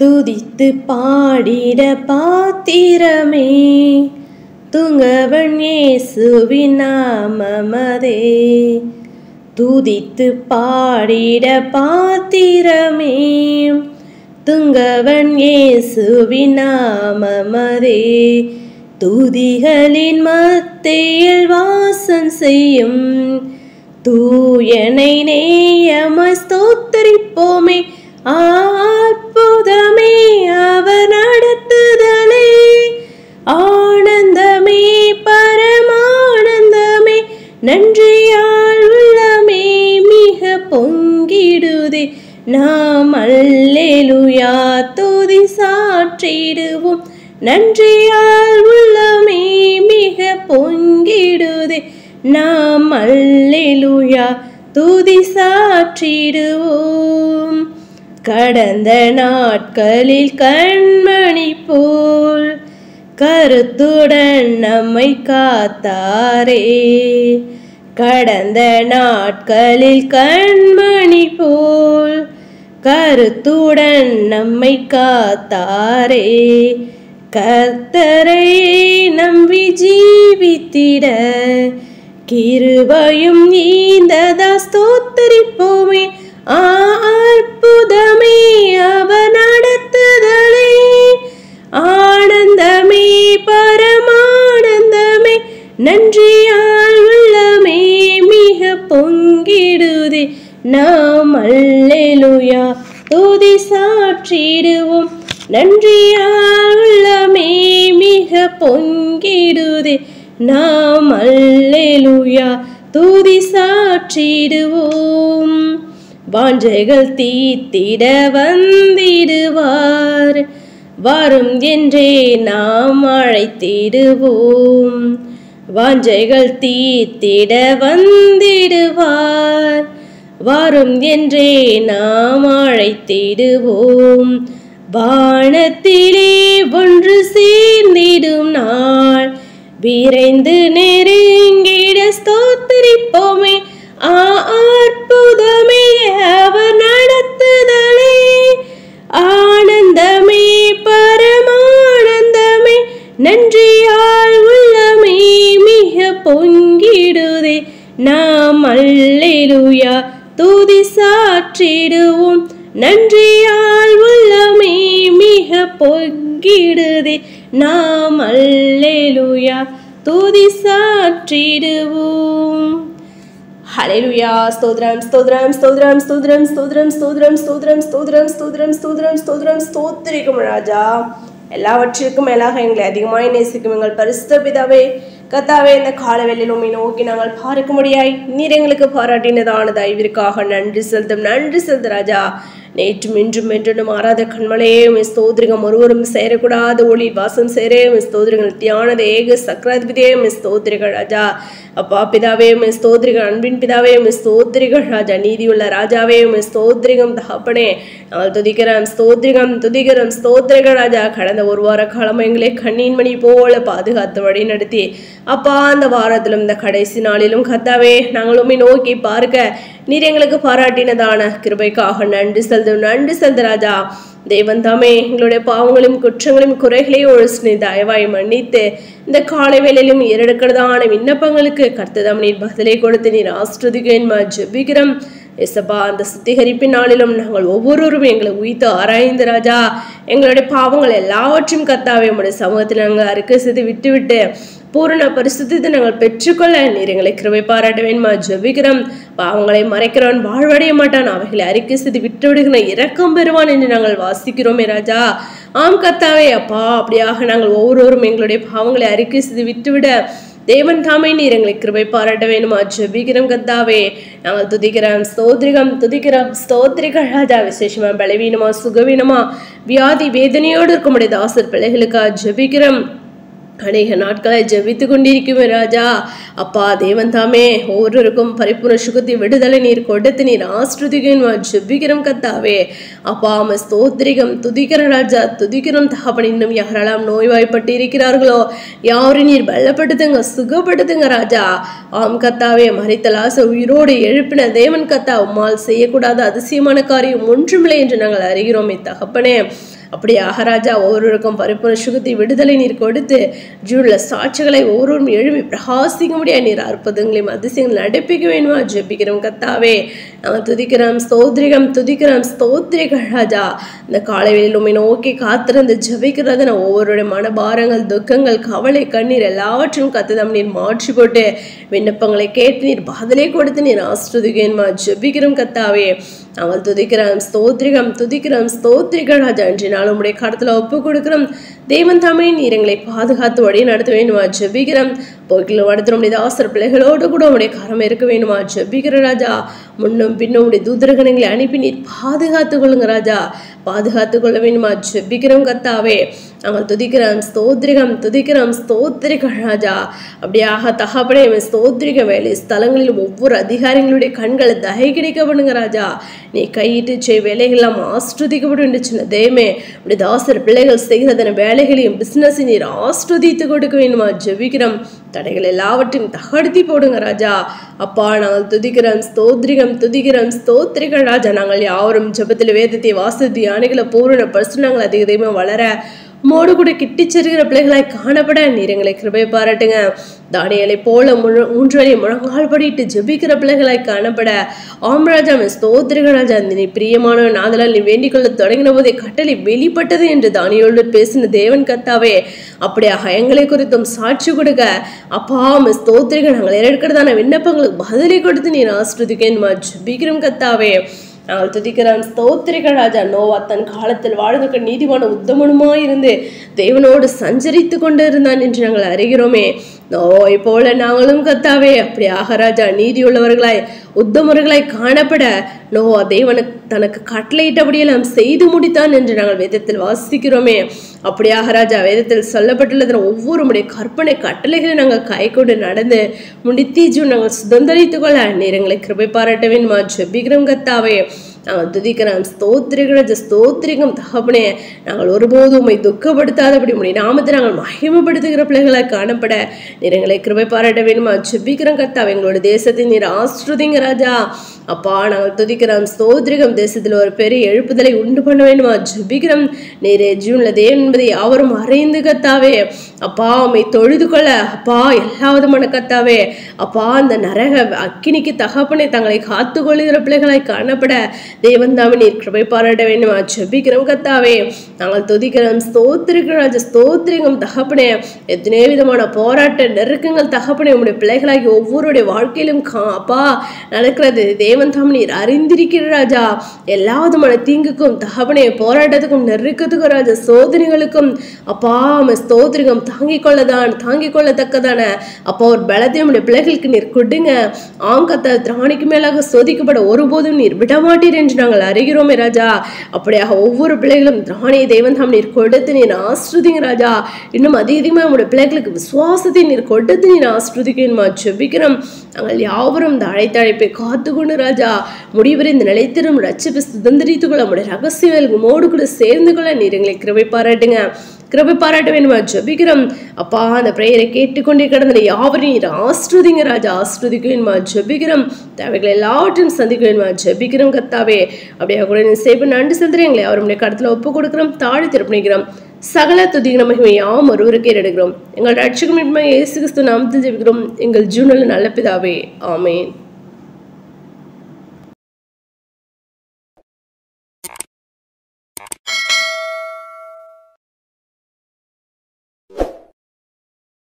துதித்து பாடிட பாத்திரமே துங்கவன் இயேசுவின் நாமமதே. துதித்து பாடிட பாத்திரமே துங்கவன் இயேசுவின் நாமமதே. துதிகளின் மத்தியில் வாசம் செய்யும் தூயனை நேயமாய் ஸ்தோத்திரிப்போமே. அற்புதமே அவர் நடத்துதலே, ஆனந்தமே பரமானந்தமே, நன்றியால் உள்ளமே மிக பொங்கிடுதே. நாம் அல்லேலூயா துதி சாற்றிடுவோம், நன்றியால் உள்ளமே மிக பொங்கிடுதே. நாம் அல்லேலூயா துதி சாற்றிடுவோம். கடந்த நாட்களில் கண்மணி போல் கருத்துடன் நம்மை காத்தாரே. கடந்த நாட்களில் கண்மணி போல் கருத்துடன் நம்மை காத்தாரே. கர்த்தரை நம்பி ஜீவித்திட கிருபையும் ஈந்ததா ஸ்தோத்திரிப்போமே. அற்புதமே அவர் நடத்துதலே, ஆனந்தமே பரமானந்தமே, நன்றியால் உள்ளமே மிக பொங்கிடுதே. நாம் அல்லேலூயா துதி சாற்றிடுவோம், நன்றியால் உள்ளமே மிக பொங்கிடுதே. நாம் அல்லேலூயா துதி சாற்றிடுவோம். வாஞ்சைகள் தீர்த்திட வந்திடுவார், வரும் என்றே நாம் அழைத்திடுவோம். வாஞ்சைகள் தீர்த்திட வந்திடுவார், வரும் என்றே நாம் அழைத்திடுவோம். வானத்திலே ஒன்று சேர்ந்திடும் நாள் விரைந்து நெருங்கிட ஸ்தோத்திரிப்போமே. அற்புதமே அவர் நடத்துதலே, ஆனந்தமே பரமானந்தமே, நன்றியால் உள்ளமே மிக பொங்கிடுதே. நாம் அல்லேலூயா துதி சாற்றிடுவோம், நன்றியால் உள்ளமே மிக பொங்கிடுதே. நாம் அல்லேலூயா துதி சாற்றிடுவோம். ஹல்லேலூயா. ஸ்தோத்திரம் ஸ்தோத்திரம் ஸ்தோத்திரம் ஸ்தோத்திரம் ஸ்தோத்திரம் ஸ்தோத்திரம் ஸ்தோத்திரம் ஸ்தோத்திரம் ஸ்தோத்திரம் ஸ்தோத்திரம் ஸ்தோத்திரம் ஸ்தோத்திரிக்கும் ராஜா. எல்லாவற்றிற்கும் மேலாக எங்களை அதிகமாய் நேசிக்கும் எங்கள் பரிசுத்த பிதாவே, கர்த்தாவே, இந்த காலவெளியில் உம்மை நோக்கி நாங்கள் பார்க்க முடியாய் நீர் எங்களுக்கு பாராட்டினதான தயவிற்காக நன்றி செலுத்தும். நன்றி செலுத்து ராஜா. நேற்றும் இன்றும் என்றும் மாறாத கண்மலையே ஸ்தோத்திரிகம். ஒருவரும் சேரக்கூடாத ஒளி வாசம் சேரே ஸ்தோத்திரிகள். தியானத ஏக சக்கராதிபதியே ஸ்தோத்திரிகள் ராஜா. அப்பா பிதாவே ஸ்தோத்திரிகள். அன்பின் பிதாவே ஸ்தோத்திரிகள் ராஜா. நீதியுள்ள ராஜாவே ஸ்தோத்திரிகம். தகப்பனே நாங்கள் துதிக்கிறோம், ஸ்தோத்திரிகம் துதிக்கிறோம், ஸ்தோத்திரிகள் ராஜா. கடந்த ஒரு வார காலம் எங்களை கண்ணீன் மணி போல பாதுகாத்து வழி நடத்தி அப்பா அந்த வாரத்திலும் இந்த கடைசி நாளிலும் கர்த்தாவே நாங்கள் உம்மை நோக்கி பார்க்க நீர் எங்களுக்கு பாராட்டினதான கிருபைக்காக நன்றி செலுத்தும். நன்றி செலுத்து ராஜா. தேவன் தாமே எங்களுடைய பாவங்களையும் குற்றங்களையும் குறைகளையும் ஒழிச்சு தயவாய் மன்னித்து இந்த காலை வேளையிலும் ஏறெடுக்கிறதான விண்ணப்பங்களுக்கு கர்த்ததாம் நீர் பதிலை கொடுத்து நீர் ஆஸ்ரதிகேன்மா ஜெபிக்கிறோம். எசப்பா, அந்த சுத்திகரிப்பின் நாளிலும் நாங்கள் ஒவ்வொருவரும் எங்களை உயிர்த்து ஆராய்ந்து ராஜா எங்களுடைய பாவங்கள் எல்லாவற்றையும் கர்த்தாவே உம்முடைய சமூகத்தில் நாங்கள் அறிக்கை செய்து விட்டுவிட்டு பூரண பரிசுத்தத்தை நாங்கள் பெற்றுக்கொள்ள நீர் எங்களை கிருபை பாராட்ட வேண்டுமா ஜெபிக்கிறோம். பாவங்களை மறைக்கிறவன் வாழ்வடைய மாட்டான், அவைகளை அறிக்கை செய்து விட்டு விடுகிற இரக்கம் பெறுவான் என்று நாங்கள் வாசிக்கிறோமே ராஜா. ஆம் கர்த்தாவே, அப்பா அப்படியாக நாங்கள் ஒவ்வொருவரும் எங்களுடைய பாவங்களை அறிக்கை செய்து விட்டுவிட தேவன் தாமே நீர் எங்களை கிருபை பாராட்ட வேணுமா ஜெபிக்கிறோம் கர்த்தாவே. நாங்கள் துதிக்கிறோம், ஸ்தோத்திரிகம் துதிக்கிறோம், ஸ்தோத்திரிகள் ராஜா. விசேஷமா பலவீனமா சுகவீனமா வியாதி வேதனையோடு இருக்கும் தாசர் பிள்ளைகளுக்கா ஜெபிக்கிறோம். அநேக நாட்களை ஜெபித்து கொண்டிருக்குமே ராஜா. அப்பா தேவன் தாமே ஒவ்வொருவருக்கும் பரிபூர்ண சுகத்தை விடுதலை நீர் கொடுத்து நீர் ஆஸ்ருதிகன் ஜெபிக்கிறோம் கர்த்தாவே. அப்பா ஸ்தோத்திரிகம் துதிக்கிற ராஜா, துதிக்கிறோம் தகப்பன். இன்னும் யாரெல்லாம் நோய்வாய்ப்பட்டு இருக்கிறார்களோ யாரும் நீர் பலப்படுத்துங்க, சுகப்படுத்துங்க ராஜா. ஆம் கர்த்தாவே, மரித்த லாசர் உயிரோடு எழுப்பின தேவன் கர்த்தா, உம்மால் செய்யக்கூடாத அதிசயமான காரியம் ஒன்றுமில்லை என்று நாங்கள் அறிகிறோமே தகப்பனே. அப்படியாக ராஜா ஒவ்வொருவருக்கும் பரிபூர்ண சுகத்தை விடுதலை நீர் கொடுத்து ஜூன்ல சாட்சிகளை ஒவ்வொருவரும் எழுப்பி பிரகாசிக்க முடியாது நீர் அற்புதங்களையும் அதிசயங்கள் நடப்பிக்க வேணுமா ஜெபிக்கிறோம் கத்தாவே. நாங்கள் துதிக்கிறோம் ஸ்தோத்திரிகம் துதிக்கிறோம் ஸ்தோத்திரிகள் ராஜா. இந்த காலையில் உண்மை நோக்கி காத்திருந்து ஜெபிக்கிறது நான் ஒவ்வொருடைய மனபாரங்கள் துக்கங்கள் கவலை கண்ணீர் எல்லாவற்றையும் கத்துதம் நீர் மாற்றி போட்டு விண்ணப்பங்களை கேட்டு நீர் பதிலை கொடுத்து நீர் ஆஸ்வதிக்கேன்மா ஜெபிக்கிறோம் கத்தாவே. நாங்கள் துதிக்கிறோம் ஸ்தோத்திரிகம் துதிக்கிறோம் ஸ்தோத்திரிகள் ராஜா. இன்றைய நாள் உங்களுடைய கருத்துல ஒப்பு கொடுக்கிறோம் தேவன் தாமே நீர் எங்களை பாதுகாத்து வழியை நடத்த வேணுமா ஜெபிக்கிறோம். போக்கிலும் அடுத்த நம்முடைய தாசர் பிள்ளைகளோடு கூட உடைய கரம் இருக்க வேணுமா ஜெபிக்கிற ராஜா. முன்னும் பின்னும் உடைய தூதரகணங்களை அனுப்பி நீர் பாதுகாத்துக் கொள்ளுங்க ராஜா, பாதுகாத்துக் கொள்ள வேணுமா ஜெபிக்கிறோம் கத்தாவே. நாங்கள் துதிக்கிறோம் ஸ்தோத்திரிகம் துதிக்கிறோம் ஸ்தோத்திரிகள் ராஜா. அப்படியாக தகப்பனே ஸ்தோத்திரிக வேலை ஸ்தலங்களில் ஒவ்வொரு அதிகாரிகளுடைய கண்களை தகை கிடைக்கப்படுங்க ராஜா. நீ கையிட்டு செய் வேலைகள்லாம் ஆஸ்வதிக்கப்படும் சின்ன தேமே அப்படி தாசர் பிள்ளைகள் செய்கிறதன வேலைகளையும் பிசினஸ் நீர் ஆஸ்வதித்து கொடுக்க வேணுமா ஜெபிக்கிறோம். தடைகள் எல்லாவற்றையும் தகர்த்தி போடுங்க ராஜா. அப்பா நாங்கள் துதிக்கிறோம் ஸ்தோத்திரிகம் துதிக்கிறோம் ஸ்தோத்திரிகள் ராஜா. நாங்கள் யாவரும் ஜெபத்தில் வேதத்தை வாசித்து யானைகளை பூரண பரிசுத்தங்கள் அதிகமாக வளர மோடு கூட கிட்டிச்செருகிற பிள்ளைகளாய் காணப்பட நீர் எங்களை கிருபை பாராட்டுங்க. தானியலை போல மூன்றரை முழங்கால் படிட்டு ஜெபிக்கிற பிள்ளைகளாய் காணப்பட ஆம்ராஜா ஸ்தோத்திரிகள் ராஜா. நீ பிரியமான நாதலால் நீ வேண்டிக் கொள்ள தொடங்கின போதே கட்டளை வெளிப்பட்டது என்று தானியோடு பேசின தேவன் கத்தாவே. அப்படியாக எங்களை குறித்தும் சாட்சி கொடுக்க அப்பா ஸ்தோத்திரிகள் நாங்கள் இருக்கிறதான விண்ணப்பங்களுக்கு பதிலை கொடுத்து நீர் ஆஸ்வதிக்கேன்மா ஜெபிக்கிறோம் கத்தாவே. நாங்கள் துதிக்கிறோம் ஸ்தோத்திரிகள் ராஜா. நோவா தன் காலத்தில் வாழ்ந்துக்க நீதிமான உத்தமனுமாயிருந்து தேவனோடு சஞ்சரித்து கொண்டு இருந்தான் என்று நாங்கள் அறிகிறோமே. நோவை போல நாங்களும் கத்தாவே அப்படியாக ராஜா நீதியுள்ளவர்களாய் உத்தமர்களாய் காணப்பட நோவா தேவனுக்கு தனக்கு கட்டளையிட்டபடியெல்லாம் செய்து முடித்தான் என்று நாங்கள் வேதத்தில் வாசிக்கிறோமே. அப்படியாக ராஜா வேதத்தில் சொல்லப்பட்டுள்ளது ஒவ்வொரு முடைய கற்பனை கட்டளைகளை நாங்கள் கை கொண்டு நடந்து முடித்தீஜு நாங்கள் சுதந்திரித்துக் கொள்ள நீர் எங்களை கிருபை பாராட்ட வேண்டுமா ஜெபிக்கிறோம் கத்தாவே. நாங்கள் துதிக்கிறோம் ஸ்தோத்திரிகள் ஸ்தோத்திரிகம் தகப்பனே. நாங்கள் ஒருபோதும் உண்மை துக்கப்படுத்தாதபடி உடைய நாமத்தை நாங்கள் மகிமைப்படுத்துகிற பிள்ளைகளாக காணப்பட நீர் எங்களை கிருபை பாராட்ட வேணுமா ஜெபிக்கிறோம் கர்த்தாவே. எங்களோட தேசத்தை நீர் ஆஸ்வதிங்க ராஜா. அப்பா நாங்கள் துதிக்கிறோம் ஸ்தோத்திரிகம். தேசத்தில் ஒரு பெரிய எழுப்புதலை உண்டு பண்ண வேண்டுமா ஜெபிக்கிறோம். நீரே ஜூன்ல தேவன் என்பதை யாவரும் அறிந்து கத்தாவே. அப்பா உம்மை தொழுது கொள்ள அப்பா எல்லா விதமான கத்தாவே. அப்பா அந்த நரக அக்கினிக்கு தகப்பனை தங்களை காத்து கொள்ளுகிற பிள்ளைகளாய் காணப்பட தேவன் தாமே நீர் கிருபை பாராட்ட வேண்டுமா ஜெபிக்கிறோம் கத்தாவே. நாங்கள் துதிக்கிறோம் ஸ்தோத்திரிகள் ராஜா ஸ்தோத்திரிகம் தகப்பனே. எத்தனை விதமான போராட்ட நெருக்கங்கள் தகப்பனே உங்களுடைய பிள்ளைகளாகி ஒவ்வொருடைய வாழ்க்கையிலும் அப்பா நடக்கிறது தேவன் தாமே நீர் அறிந்திருக்கிற ராஜா. எல்லா விதமான தீங்குக்கும் தகப்பனே போராட்டத்துக்கும் நெருக்கத்துக்கும் ராஜா சோதனைகளுக்கும் அப்பா ஸ்தோத்திரிகம் தாங்கிக் கொள்ளத்தக்கதான அப்பா ஒரு பலத்தை உடைய பிள்ளைகளுக்கு நீர் கொடுங்க. ஆம் கத்த திராணிக்கு மேலாக சோதிக்கப்பட ஒருபோதும் நீர் விடமாட்டீர் என்று நாங்கள் அறிகிறோமே ராஜா. அப்படியாக ஒவ்வொரு பிள்ளைகளும் திராணியை தேவன் தாம் நீர் கொடுத்து நீர் ஆஸ்ருதிங்க ராஜா. இன்னும் அதிகமாக உங்களுடைய பிள்ளைகளுக்கு விசுவாசத்தை நீர் கொடுத்து நீர் ஆஸ்ருதிக்கணுமா ஜெபிக்கிறோம். நாங்கள் யாவரும் இந்த அழைப்பை காத்துக்கொண்டு ராஜா முடிவரை இந்த நிலைத்திரும் ரட்சிப்பை சுதந்திரித்துக் கொள்ள நம்முடைய ரகசிய மோடு கூட சேர்ந்து கொள்ள நீர் எங்களை கிருபை பாராட்டுங்க. கிருபை பாராட்ட வேணுமா ஜெபிக்கிறோம். அப்பா அந்த பிரேயரை கேட்டுக்கொண்டே கிடந்த யாவரையும் நீர் ஆஸ்ருதிங்க ராஜா. ஆஸ்ருதிக்க வேணுமா ஜெபிக்கிறோம். தேவைகளை எல்லாவற்றையும் சந்திக்க வேணுமா ஜெபிக்கிறோம் கத்தாவே. அப்படியே கூட நீ சேவை நன்றி செலுத்துறேன். எங்களை அவருடைய கடத்துல ஒப்பு கொடுக்கிறோம், தாழி திருப்பிக்கிறோம். சகல துதிகிற மகிமை யாம் ஒருவருக்கே எடுக்கிறோம். எங்கள் ரட்சகம் இயேசு கிறிஸ்து நாமத்தில் ஜெபிக்கிறோம் எங்கள் ஜீவனில் நல்ல பிதாவே. ஆமென்.